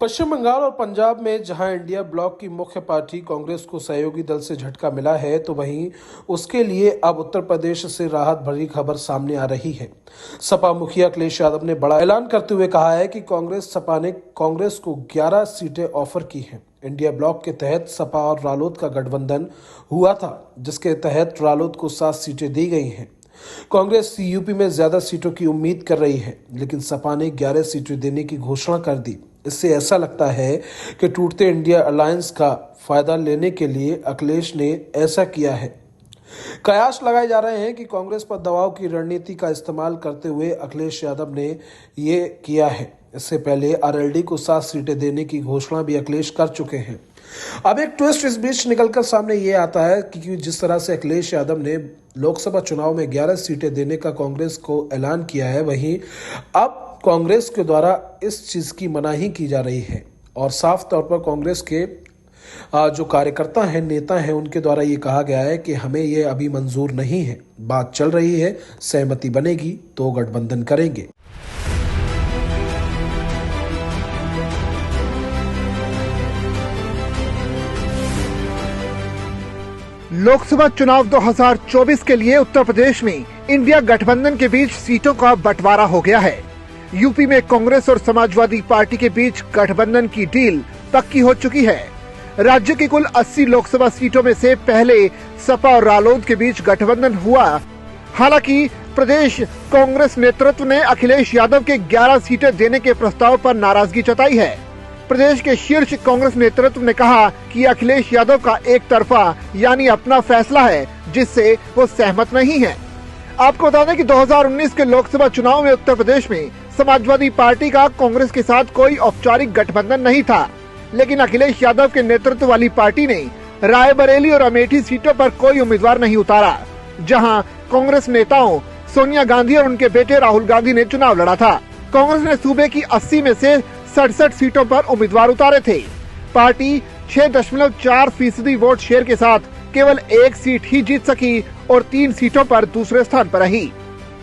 पश्चिम बंगाल और पंजाब में जहां इंडिया ब्लॉक की मुख्य पार्टी कांग्रेस को सहयोगी दल से झटका मिला है, तो वहीं उसके लिए अब उत्तर प्रदेश से राहत भरी खबर सामने आ रही है। सपा मुखिया अखिलेश यादव ने बड़ा ऐलान करते हुए कहा है कि सपा ने कांग्रेस को 11 सीटें ऑफर की हैं। इंडिया ब्लॉक के तहत सपा और रालोद का गठबंधन हुआ था, जिसके तहत रालोद को 7 सीटें दी गई हैं। कांग्रेस यूपी में ज्यादा सीटों की उम्मीद कर रही है, लेकिन सपा ने 11 सीटें देने की घोषणा कर दी। इससे ऐसा लगता है कि टूटते इंडिया अलायंस का फायदा लेने के लिए अखिलेश ने ऐसा किया है। कयास लगाए जा रहे हैं कि कांग्रेस पर दबाव की रणनीति का इस्तेमाल करते हुए अखिलेश यादव ने ये किया है। इससे पहले आरएलडी को 7 सीटें देने की घोषणा भी अखिलेश कर चुके हैं। अब एक ट्विस्ट इस बीच निकलकर सामने ये आता है कि जिस तरह से अखिलेश यादव ने लोकसभा चुनाव में 11 सीटें देने का कांग्रेस को ऐलान किया है, वहीं अब कांग्रेस के द्वारा इस चीज की मनाही की जा रही है और साफ तौर पर कांग्रेस के जो कार्यकर्ता हैं, नेता हैं, उनके द्वारा ये कहा गया है कि हमें ये अभी मंजूर नहीं है। बात चल रही है, सहमति बनेगी तो गठबंधन करेंगे। लोकसभा चुनाव 2024 के लिए उत्तर प्रदेश में इंडिया गठबंधन के बीच सीटों का बंटवारा हो गया है। यूपी में कांग्रेस और समाजवादी पार्टी के बीच गठबंधन की डील पक्की हो चुकी है। राज्य की कुल 80 लोकसभा सीटों में से पहले सपा और रालोद के बीच गठबंधन हुआ। हालांकि प्रदेश कांग्रेस नेतृत्व ने अखिलेश यादव के 11 सीटें देने के प्रस्ताव पर नाराजगी जताई है। प्रदेश के शीर्ष कांग्रेस नेतृत्व ने कहा कि अखिलेश यादव का एक तरफा यानी अपना फैसला है, जिससे वो सहमत नहीं है। आपको बता दें कि 2019 के लोकसभा चुनाव में उत्तर प्रदेश में समाजवादी पार्टी का कांग्रेस के साथ कोई औपचारिक गठबंधन नहीं था, लेकिन अखिलेश यादव के नेतृत्व वाली पार्टी ने रायबरेली और अमेठी सीटों पर कोई उम्मीदवार नहीं उतारा, जहां कांग्रेस नेताओं सोनिया गांधी और उनके बेटे राहुल गांधी ने चुनाव लड़ा था। कांग्रेस ने सूबे की 80 में से 67 सीटों पर उम्मीदवार उतारे थे। पार्टी 6.4% वोट शेयर के साथ केवल 1 सीट ही जीत सकी और 3 सीटों पर दूसरे स्थान पर रही।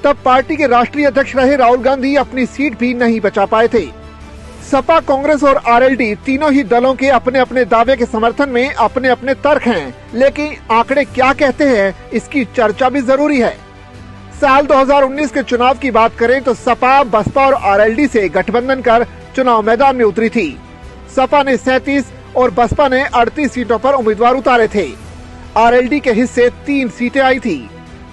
तब पार्टी के राष्ट्रीय अध्यक्ष रहे राहुल गांधी अपनी सीट भी नहीं बचा पाए थे। सपा, कांग्रेस और आरएलडी तीनों ही दलों के अपने अपने दावे के समर्थन में अपने अपने तर्क हैं, लेकिन आंकड़े क्या कहते हैं, इसकी चर्चा भी जरूरी है। साल 2019 के चुनाव की बात करें तो सपा, बसपा और आरएलडी से गठबंधन कर चुनाव मैदान में उतरी थी। सपा ने 37 और बसपा ने 38 सीटों पर उम्मीदवार उतारे थे। आरएलडी के हिस्से 3 सीटें आई थी।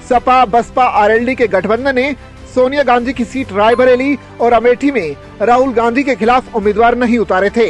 सपा, बसपा, आरएलडी के गठबंधन ने सोनिया गांधी की सीट रायबरेली और अमेठी में राहुल गांधी के खिलाफ उम्मीदवार नहीं उतारे थे।